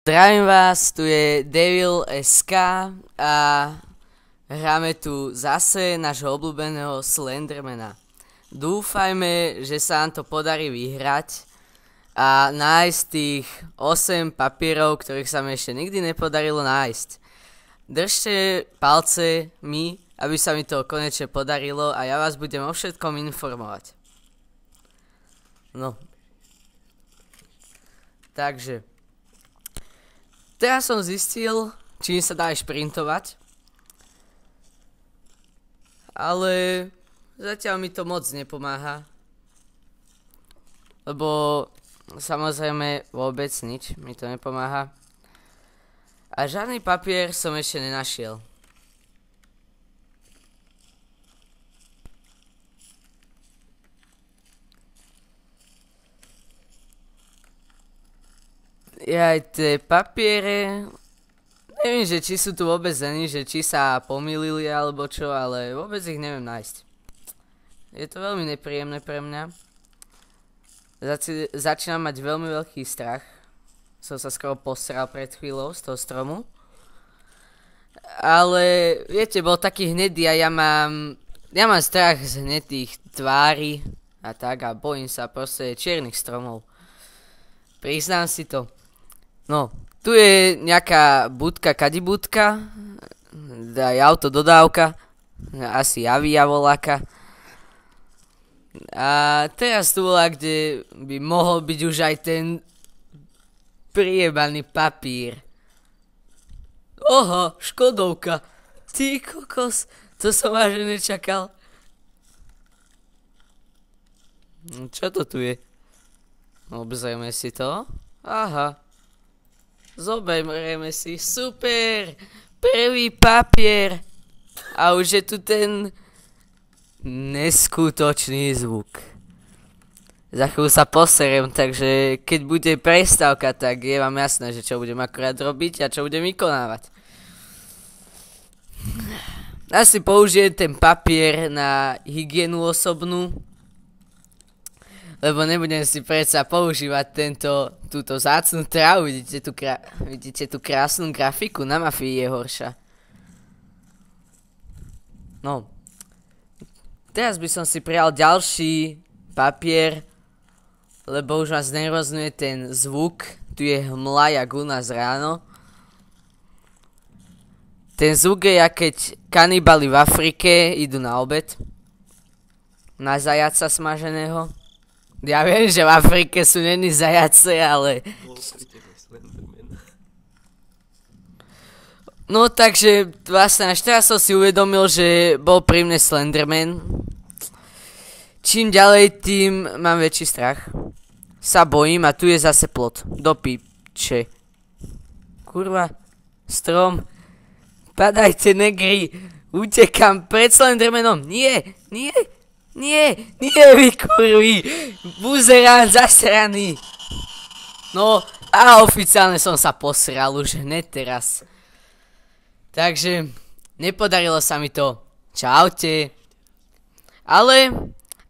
Zdravím vás, tu je Devil SK a hráme tu zase nášho obľúbeného Slendermana. Dúfajme, že sa nám to podarí vyhrať a nájsť tých 8 papierov, ktorých sa mi ešte nikdy nepodarilo nájsť. Držte palce mi, aby sa mi to konečne podarilo a ja vás budem o všetkom informovať. No. Takže teraz som zistil, čím sa dá šprintovať, ale zatiaľ mi to moc nepomáha, lebo samozrejme vôbec nič mi to nepomáha a žiadny papier som ešte nenašiel. Aj tie papiere, neviem, že či sú tu vôbec zení, že či sa pomýlili alebo čo, ale vôbec ich neviem nájsť. Je to veľmi nepríjemné pre mňa. Začínam mať veľmi veľký strach. Som sa skoro posral pred chvíľou z toho stromu. Ale viete, bol taký hnedý a ja mám strach z hnedých tvári a tak a bojím sa proste čiernych stromov. Priznám si to. No, tu je nejaká budka, kadibudka, aj autododávka, asi Avia voláka. A teraz tu volá, kde by mohol byť už aj ten priebaný papír. Oho, Škodovka, ty kokos, to som vážne nečakal. Čo to tu je? Obzrieme si to. Aha. Zoberieme si, super, prvý papier a už je tu ten neskutočný zvuk. Za chvíľu sa poseriem, takže keď bude prestávka, tak je vám jasné, že čo budem akorát robiť a čo budem vykonávať. Asi použijem ten papier na hygienu osobnú, lebo nebudem si predsa používať túto vzácnu trávu. Vidíte tú krásnu grafiku? Na Mafii je horšia. No. Teraz by som si prijal ďalší papier, lebo už ma znervozňuje ten zvuk. Tu je hmla jak u nás ráno. Ten zvuk je, jak keď kanibali v Afrike idú na obed. Na zajaca smaženého. Ja viem, že v Afrike sú není zajace, ale... No takže vlastne až teraz som si uvedomil, že bol pri mne Slenderman. Čím ďalej, tým mám väčší strach. Sa bojím a tu je zase plot. Do piče. Kurva. Strom. Padajte, negri. Utekam pred Slendermanom. Nie, nie. Nie, vy kurvi, buzerán zasraný. No a oficiálne som sa posral už hneď teraz. Takže nepodarilo sa mi to. Čaute. Ale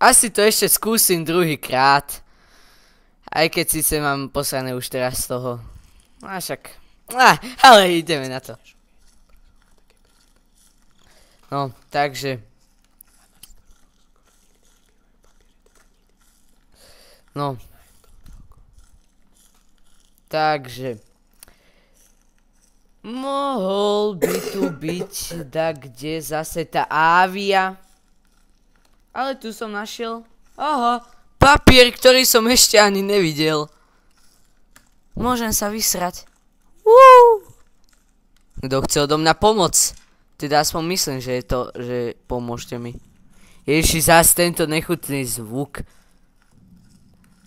asi to ešte skúsim druhýkrát. Aj keď síce mám posrané už teraz z toho. A však. Ale ideme na to. No, takže. No. Takže. Mohol by tu byť kde zase tá Avia. Ale tu som našiel. Aha, papier, ktorý som ešte ani nevidel. Môžem sa vysrať. Kto chce odo mňa pomoc? Teda aspoň myslím, že je to, že pomôžte mi. Ježiši, zás tento nechutný zvuk.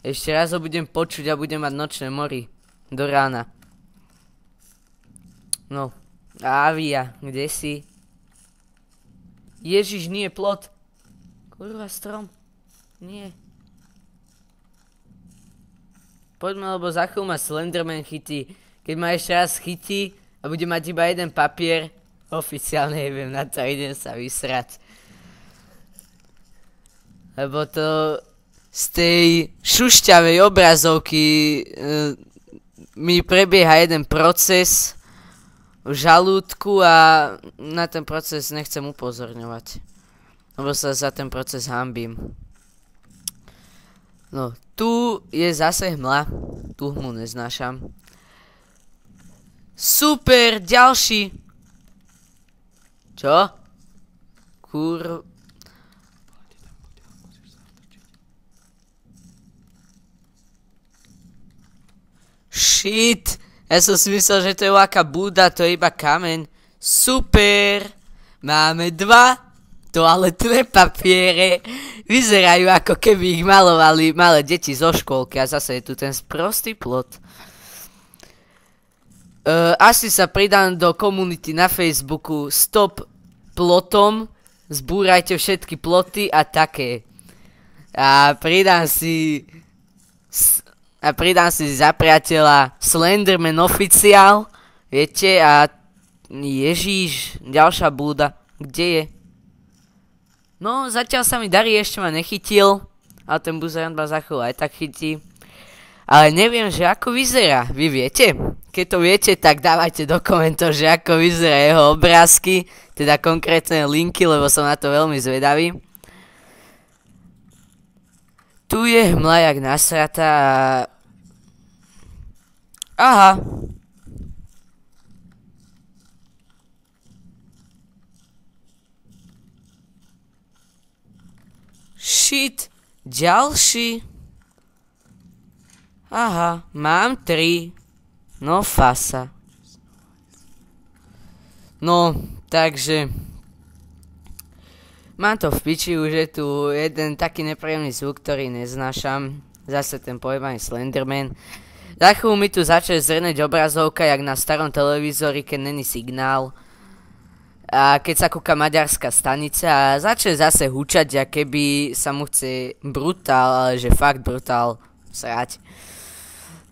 Ešte raz ho budem počuť a budem mať nočné mory. Do rána. No. Avia, kde si? Ježiš, nie, plot. Kurva, strom. Nie. Poďme, lebo za chvíľu ma Slenderman chytí. Keď ma ešte raz chytí a bude mať iba jeden papier, oficiálne neviem na to, idem sa vysrať. Lebo to... z tej šušťavej obrazovky mi prebieha jeden proces v žalúdku a na ten proces nechcem upozorňovať. Lebo sa za ten proces hanbím. No, tu je zase hmla. Tu hmlu neznášam. Super, ďalší. Čo? Shit. Ja som si myslel, že to je aká búda, to je iba kameň. Super. Máme 2 toaletné papiere. Vyzerajú ako keby ich malovali malé deti zo škôlky. A zase je tu ten sprostý plot. Asi sa pridám do komunity na Facebooku Stop plotom. Zbúrajte všetky ploty a také. A pridám si za priateľa Slenderman oficiál. Viete, a Ježíš, ďalšia búda. Kde je? No, zatiaľ sa mi darí, ešte ma nechytil. Ale ten buzerant ma za chvíľu aj tak chytí. Ale neviem, že ako vyzerá. Vy viete? Keď to viete, tak dávajte do komentov, že ako vyzerá jeho obrázky. Teda konkrétne linky, lebo som na to veľmi zvedavý. Tu je hmla jak nasratá a... Aha. Shit. Ďalší. Aha, mám 3. No fasa. No, takže... Mám to v piči, už je tu jeden taký nepríjemný zvuk, ktorý neznášam. Zase ten pojebaný Slenderman. Za chvíľu mi tu začne zrneť obrazovka, jak na starom televízori, keď není signál. A keď sa kúka maďarská stanica a začne zase hučať, a keby sa mu chce brutál, ale že fakt brutál srať.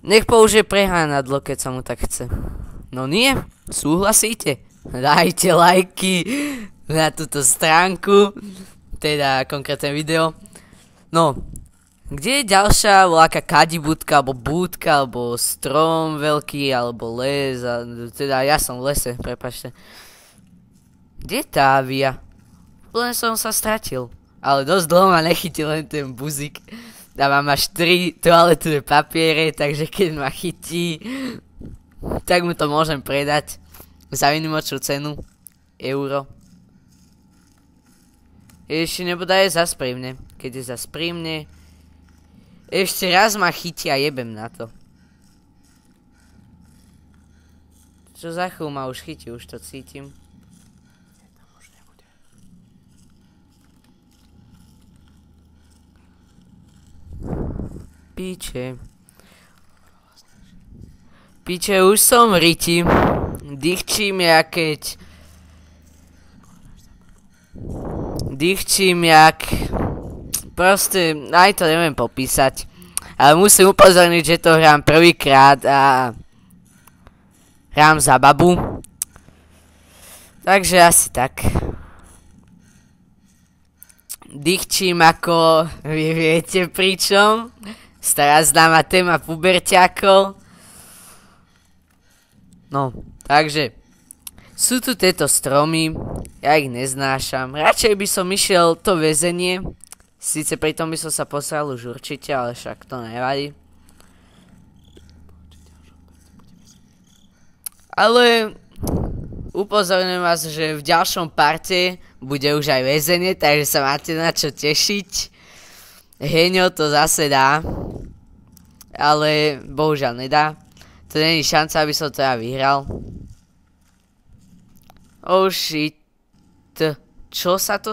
Nech použije prehánadlo, keď sa mu tak chce. No nie, súhlasíte? Dajte lajky na túto stránku, teda konkrétne video. No, kde je ďalšia voľaká kadibúdka, alebo búdka, alebo strom veľký, alebo les, a, teda ja som v lese, prepáčte. Kde je tá avia? Úplne som sa stratil, ale dosť dlho ma nechytil len ten buzík. A mám až 3 toaletové papiere, takže keď ma chytí, tak mu to môžem predať za výnimočnú cenu. Euro. Ešte nebodaj je zas pri mne. Keď je zas pri mne, ešte raz ma chytí a jebem na to. Čo za chvíľu ma už chytí, už to cítim. Píče. Píče, už som riti. Dýchčím jak keď... Dýchčím jak... Proste, aj to neviem popísať. Ale musím upozorniť, že to hrám prvýkrát a... Hrám za babu. Takže asi tak. Dýchčím ako... Vy viete pričom? Stará známa téma puberťákov. No, takže sú tu tieto stromy, ja ich neznášam. Radšej by som išiel to väzenie, síce pritom by som sa posral už určite, ale však to nevadí. Ale upozorňujem vás, že v ďalšom parte bude už aj väzenie, takže sa máte na čo tešiť. Heňo to zase dá, ale bohužiaľ nedá. To není šanca, aby som to ja vyhral. Oh shit. Čo sa to